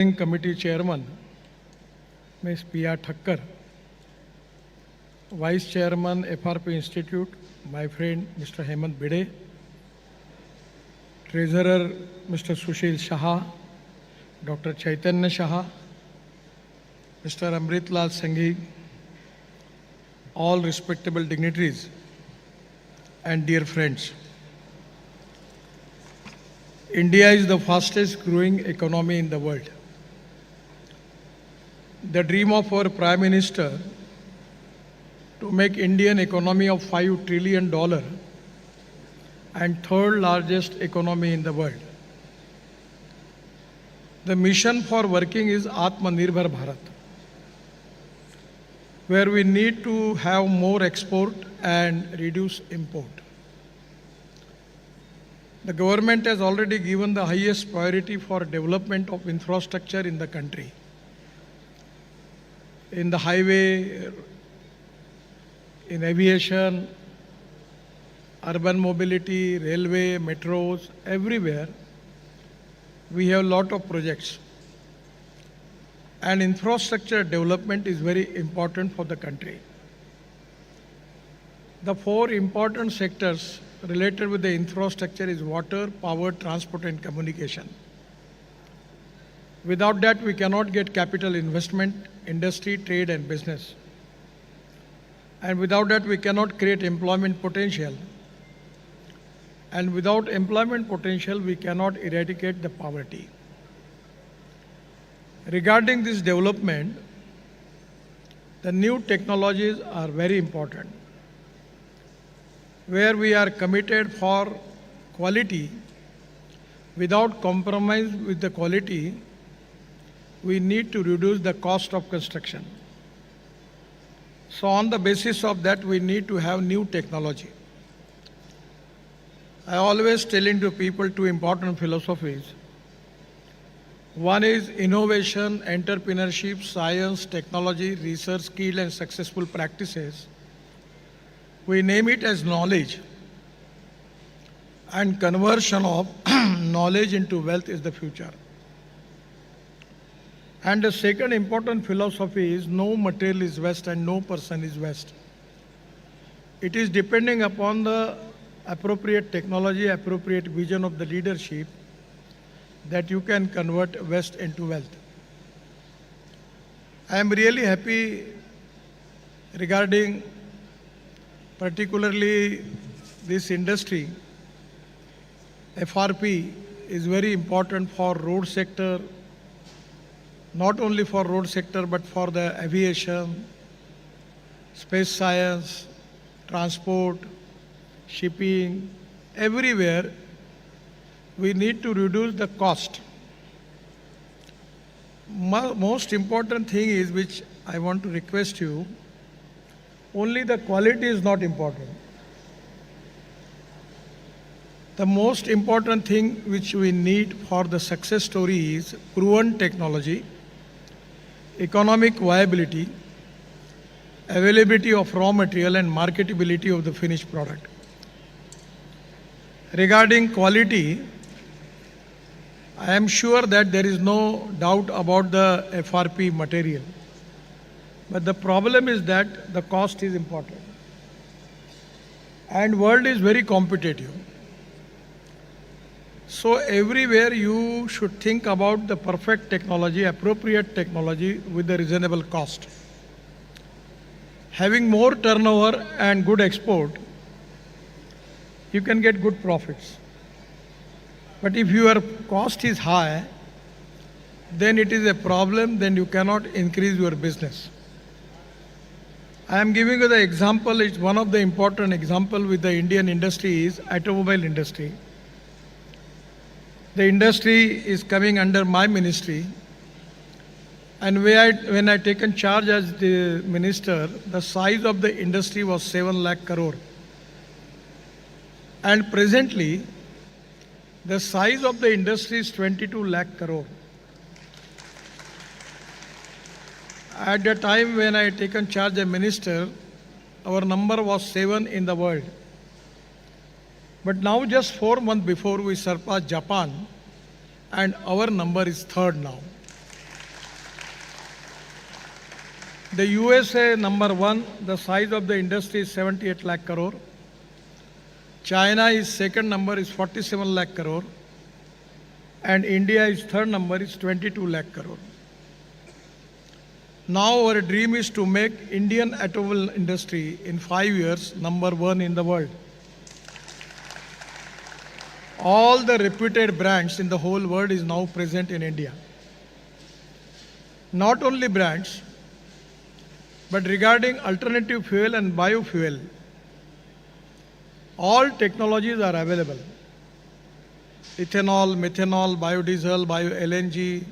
Committee Chairman, Ms. P.R. Thakkar, Vice Chairman, FRP Institute, my friend Mr. Hemant Bide, Treasurer Mr. Sushil Shah, Dr. Chaitanya Shah, Mr. Amrit Lal Sanghi, all respectable dignitaries and dear friends. India is the fastest growing economy in the world. The dream of our Prime Minister to make Indian economy of $5 trillion and third largest economy in the world. The mission for working is Atmanirbhar Bharat, where we need to have more export and reduce import. The government has already given the highest priority for development of infrastructure in the country. In the highway, in aviation, urban mobility, railway, metros, everywhere, we have a lot of projects. And infrastructure development is very important for the country. The four important sectors related with the infrastructure is water, power, transport and communication. Without that, we cannot get capital investment, industry, trade and business. And without that, we cannot create employment potential. And without employment potential, we cannot eradicate the poverty. Regarding this development, the new technologies are very important. Where we are committed for quality, without compromise with the quality, we need to reduce the cost of construction. So on the basis of that, we need to have new technology. I always telling to people two important philosophies. One is innovation, entrepreneurship, science, technology, research, skill and successful practices. We name it as knowledge. And conversion of knowledge into wealth is the future. And the second important philosophy is no material is waste and no person is waste. It is depending upon the appropriate technology, appropriate vision of the leadership that you can convert waste into wealth. I am really happy regarding particularly this industry. FRP is very important for road sector, not only for road sector, but for the aviation, space science, transport, shipping, everywhere we need to reduce the cost. Most important thing is, which I want to request you, only the quality is not important. The most important thing which we need for the success story is proven technology, economic viability, availability of raw material and marketability of the finished product. Regarding quality, I am sure that there is no doubt about the FRP material. But the problem is that the cost is important. And world is very competitive. So everywhere you should think about the perfect technology, appropriate technology with a reasonable cost. Having more turnover and good export, you can get good profits. But if your cost is high, then it is a problem, then you cannot increase your business. I am giving you the example, it's one of the important example with the Indian industry is automobile industry. The industry is coming under my ministry, and when I taken charge as the minister, the size of the industry was 7 lakh crore. And presently, the size of the industry is 22 lakh crore. At the time when I taken charge as minister, our number was 7 in the world. But now just 4 months before we surpassed Japan and our number is 3rd now. The USA number one, the size of the industry is 78 lakh crore. China is second number is 47 lakh crore. And India is third number is 22 lakh crore. Now our dream is to make Indian automobile industry in 5 years number one in the world. All the reputed brands in the whole world is now present in India. Not only brands, but regarding alternative fuel and biofuel, all technologies are available. Ethanol, methanol, biodiesel, bio-LNG,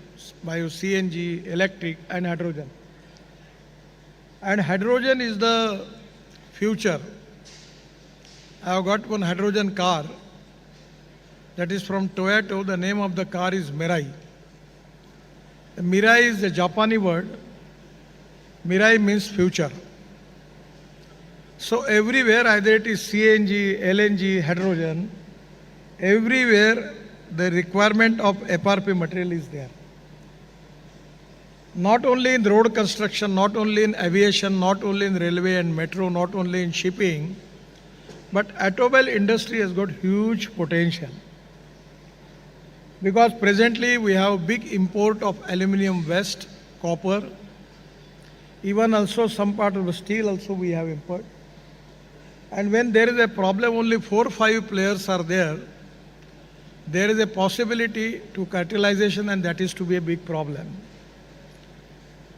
bio-CNG, electric and hydrogen. And hydrogen is the future. I have got one hydrogen car that is from Toyota. The name of the car is Mirai. The Mirai is a Japanese word. Mirai means future. So everywhere, either it is CNG, LNG, hydrogen, everywhere the requirement of FRP material is there. Not only in road construction, not only in aviation, not only in railway and metro, not only in shipping, but automobile industry has got huge potential. Because presently we have big import of aluminum waste, copper, even also some part of the steel also we have import. And when there is a problem, only 4 or 5 players are there, there is a possibility to cartelization, and that is to be a big problem.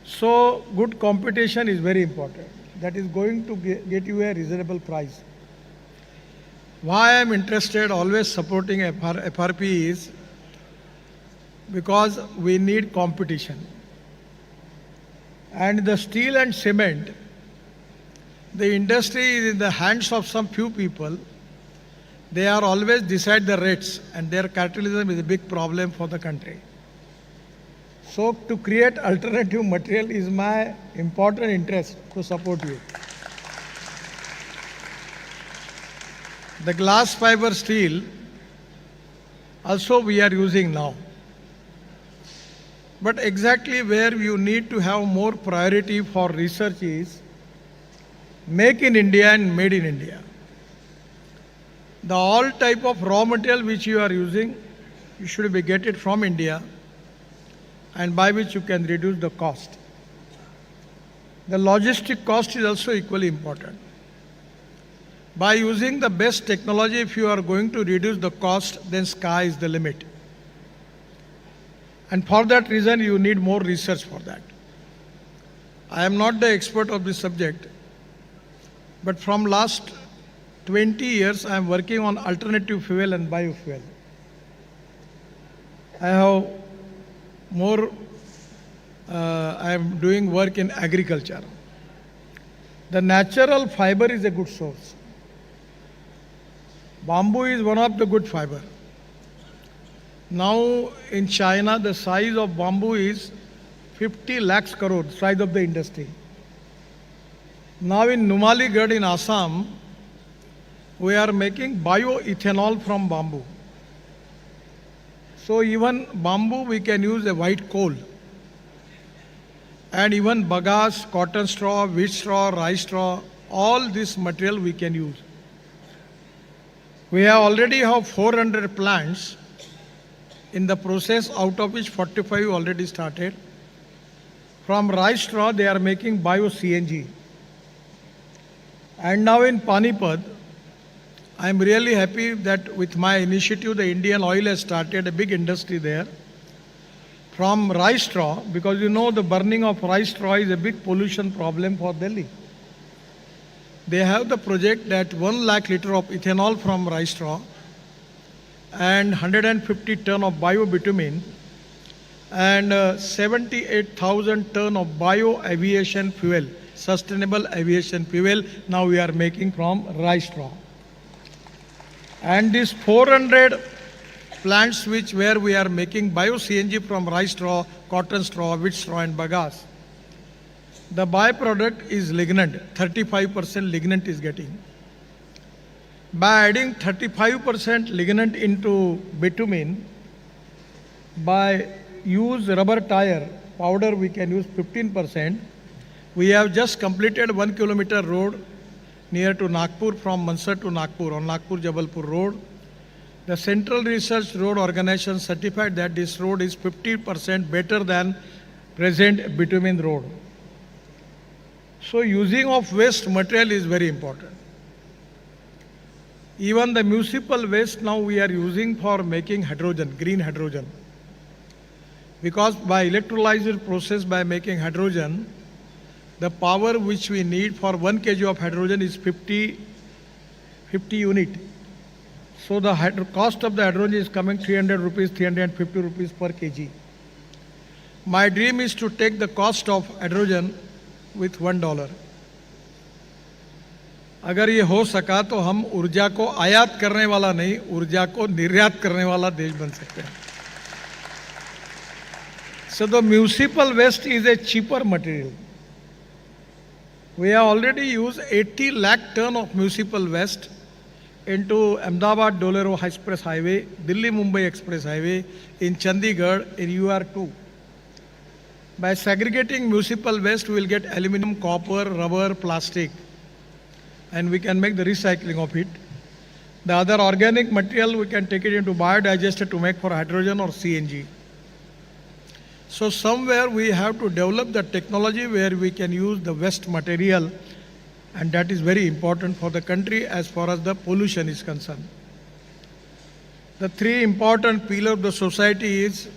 So good competition is very important. That is going to get you a reasonable price. Why I am interested always supporting FRP is because we need competition. And the steel and cement, the industry is in the hands of some few people. They are always decide the rates, and their cartelism is a big problem for the country. So to create alternative material is my important interest to support you. The glass fiber steel also we are using now. But exactly where you need to have more priority for research is make in India and made in India. The all type of raw material which you are using, you should be get it from India, and by which you can reduce the cost. The logistic cost is also equally important. By using the best technology, if you are going to reduce the cost, then sky is the limit. And for that reason, you need more research for that. I am not the expert of this subject, but from last 20 years, I am working on alternative fuel and biofuel. I have I am doing work in agriculture. The natural fiber is a good source. Bamboo is one of the good fiber. Now in China, the size of bamboo is 50 lakhs crore, size of the industry. Now in Numaligarh in Assam, we are making bioethanol from bamboo. So even bamboo we can use a white coal. And even bagasse, cotton straw, wheat straw, rice straw, all this material we can use. We already have 400 plants in the process, out of which 45 already started. From rice straw, they are making bio-CNG. And now in Panipat, I am really happy that with my initiative, the Indian Oil has started a big industry there. From rice straw, because you know the burning of rice straw is a big pollution problem for Delhi. They have the project that 1 lakh liter of ethanol from rice straw and 150 ton of bio-bitumen and 78,000 ton of bio-aviation fuel, sustainable aviation fuel, now we are making from rice straw. And these 400 plants where we are making bio-CNG from rice straw, cotton straw, wheat straw and bagasse, the byproduct is lignant, 35% lignant is getting. By adding 35% lignant into bitumen, by use rubber tire powder we can use 15%, We have just completed 1 kilometer road near to Nagpur from Mansar to Nagpur on Nagpur-Jabalpur road. The Central Research Road Organization certified that this road is 50% better than present bitumen road. So using of waste material is very important. Even the municipal waste now we are using for making hydrogen, green hydrogen. Because by electrolyzer process by making hydrogen, the power which we need for 1 kg of hydrogen is 50 unit. So the cost of the hydrogen is coming 300 rupees, 350 rupees per kg. My dream is to take the cost of hydrogen with $1. अगर ये हो सका तो हम ऊर्जा को आयात करने वाला नहीं, ऊर्जा को निर्यात करने वाला देश बन सकते हैं. So the municipal waste is a cheaper material. We have already used 80 lakh ton of municipal waste into Ahmedabad-Dolero Express Highway, Delhi-Mumbai Express Highway, in Chandigarh, in UR2. By segregating municipal waste, we will get aluminum, copper, rubber, plastic, and we can make the recycling of it. The other organic material, we can take it into biodigester to make for hydrogen or CNG. So somewhere we have to develop the technology where we can use the waste material, and that is very important for the country as far as the pollution is concerned. The three important pillars of the society is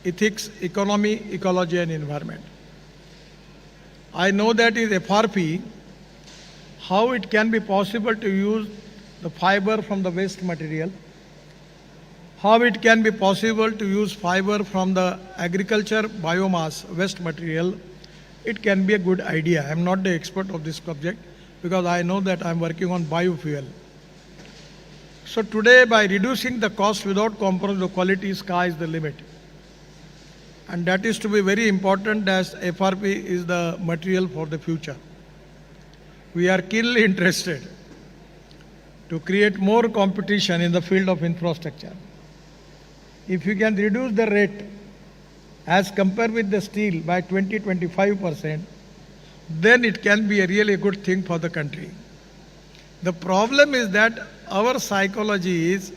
ethics, economy, ecology and environment. I know that is FRP, how it can be possible to use the fiber from the waste material, how it can be possible to use fiber from the agriculture biomass waste material. It can be a good idea. I am not the expert of this subject because I know that I am working on biofuel. So today by reducing the cost without compromising the quality, sky is the limit. And that is to be very important as FRP is the material for the future. We are keenly interested to create more competition in the field of infrastructure. If you can reduce the rate as compared with the steel by 20-25%, then it can be a really good thing for the country. The problem is that our psychology is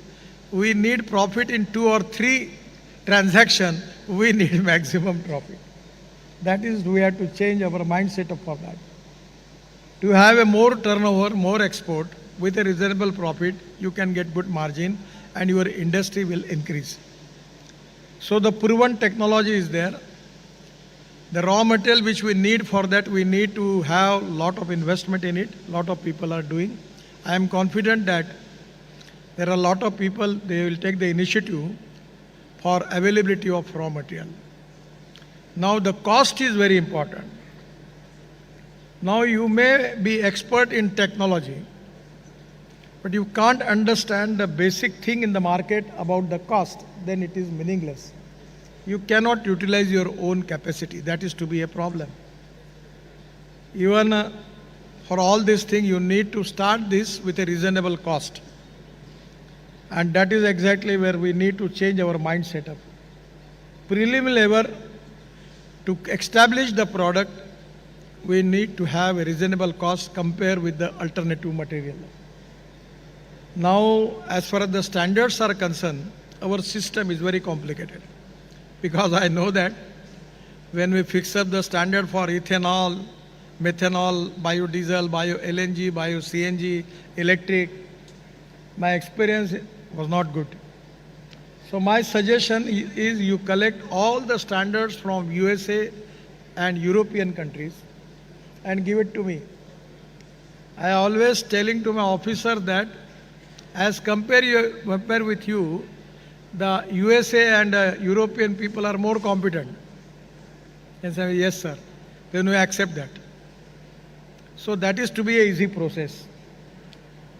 we need profit in 2 or 3 transactions, we need maximum profit. That is, we have to change our mindset for that. To have a more turnover, more export with a reasonable profit, you can get good margin and your industry will increase. So the proven technology is there. The raw material which we need for that, we need to have a lot of investment in it. A lot of people are doing. I am confident that there are a lot of people, they will take the initiative for availability of raw material. Now the cost is very important. Now you may be expert in technology, but you can't understand the basic thing in the market about the cost, then it is meaningless. You cannot utilize your own capacity. That is to be a problem. Even for all these things, you need to start this with a reasonable cost. And that is exactly where we need to change our mindset up. Preliminary level, to establish the product, we need to have a reasonable cost compared with the alternative material. Now, as far as the standards are concerned, our system is very complicated. Because I know that when we fix up the standard for ethanol, methanol, biodiesel, bio-LNG, bio-CNG, electric, my experience was not good. So my suggestion is you collect all the standards from USA and European countries and give it to me. I always telling to my officer that as compare with you, the USA and European people are more competent. And say, yes sir, then we accept that. So that is to be an easy process.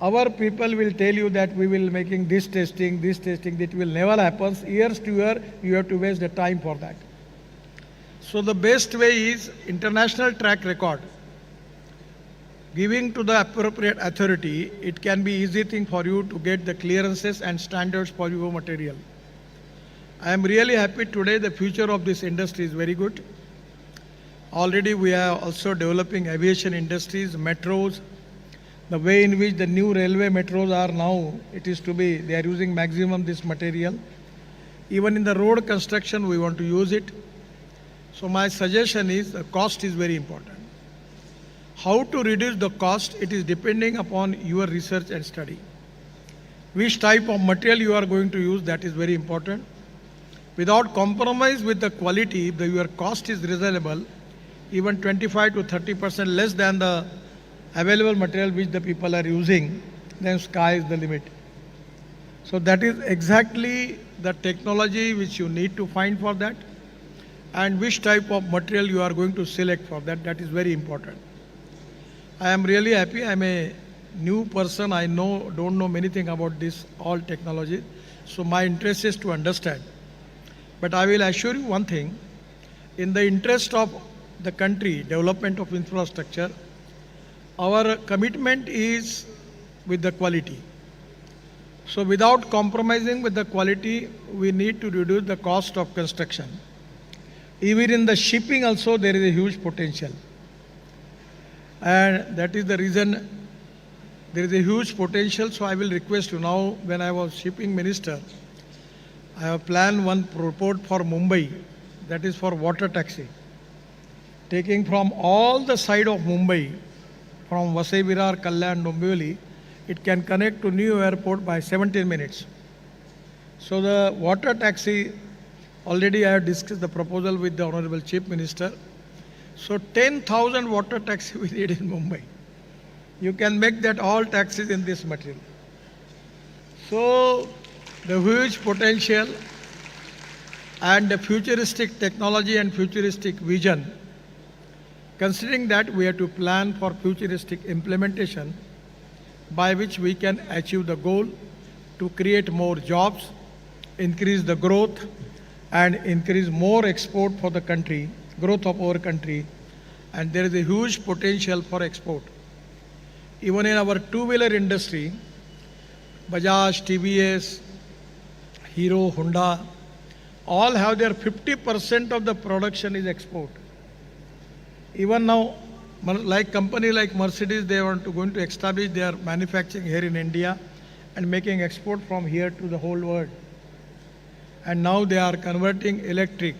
Our people will tell you that we will making this testing, that will never happen. Years to year, you have to waste the time for that. So the best way is international track record. Giving to the appropriate authority, it can be easy thing for you to get the clearances and standards for your material. I am really happy today the future of this industry is very good. Already we are also developing aviation industries, metros, the way in which the new railway metros are now, it is to be, they are using maximum this material. Even in the road construction, we want to use it. So my suggestion is the cost is very important. How to reduce the cost, it is depending upon your research and study. Which type of material you are going to use, that is very important. Without compromise with the quality, if your cost is reasonable, even 25 to 30% less than the available material which the people are using, then sky is the limit. So that is exactly the technology which you need to find for that, and which type of material you are going to select for that. That is very important. I am really happy. I am a new person. I don't know many things about this all technology. So my interest is to understand. But I will assure you one thing. In the interest of the country, development of infrastructure, our commitment is with the quality. So without compromising with the quality, we need to reduce the cost of construction. Even in the shipping also, there is a huge potential. And that is the reason there is a huge potential. So I will request you now, when I was shipping minister, I have planned one report for Mumbai, that is for water taxi. Taking from all the side of Mumbai, from Vasai Virar, Kalyan, Dombivli, it can connect to new airport by 17 minutes. So the water taxi, already I have discussed the proposal with the Honorable Chief Minister. So 10,000 water taxi we need in Mumbai. You can make that all taxis in this material. So the huge potential and the futuristic technology and futuristic vision, considering that we have to plan for futuristic implementation by which we can achieve the goal to create more jobs, increase the growth, and increase more export for the country, growth of our country, and there is a huge potential for export. Even in our two-wheeler industry, Bajaj, TVS, Hero, Honda, all have their 50% of the production is export. Even now, like company like Mercedes, they want to going to establish their manufacturing here in India and making export from here to the whole world. And now they are converting electric,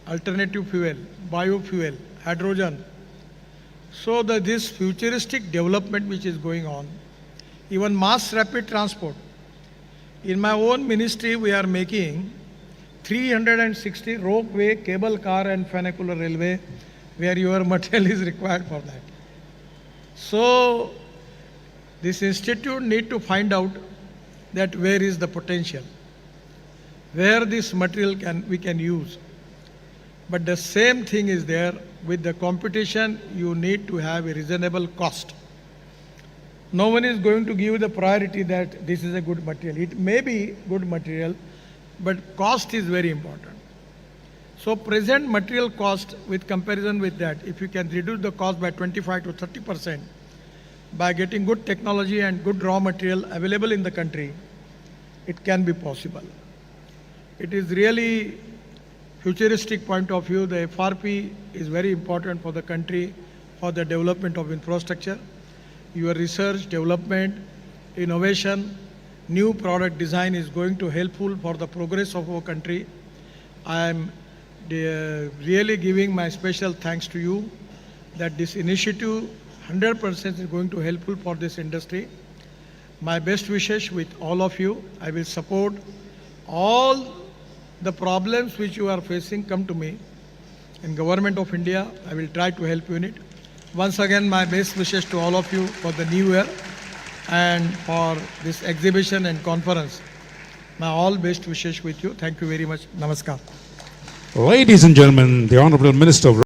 alternative fuel, biofuel, hydrogen. So this futuristic development which is going on, even mass rapid transport. In my own ministry, we are making 360 ropeway, cable car and funicular railway, where your material is required for that. So this institute need to find out that where is the potential, where this material we can use. But the same thing is there with the competition. You need to have a reasonable cost. No one is going to give the priority that this is a good material. It may be good material, but cost is very important. So present material cost with comparison with that, if you can reduce the cost by 25 to 30% by getting good technology and good raw material available in the country, it can be possible. It is really futuristic point of view. The FRP is very important for the country, for the development of infrastructure. Your research, development, innovation, new product design is going to helpful for the progress of our country. I am really giving my special thanks to you that this initiative 100% is going to helpful for this industry. My best wishes with all of you. I will support all the problems which you are facing. Come to me. In Government of India, I will try to help you in it. Once again, my best wishes to all of you for the new year and for this exhibition and conference. My all best wishes with you. Thank you very much. Namaskar. Ladies and gentlemen, the Honorable Minister of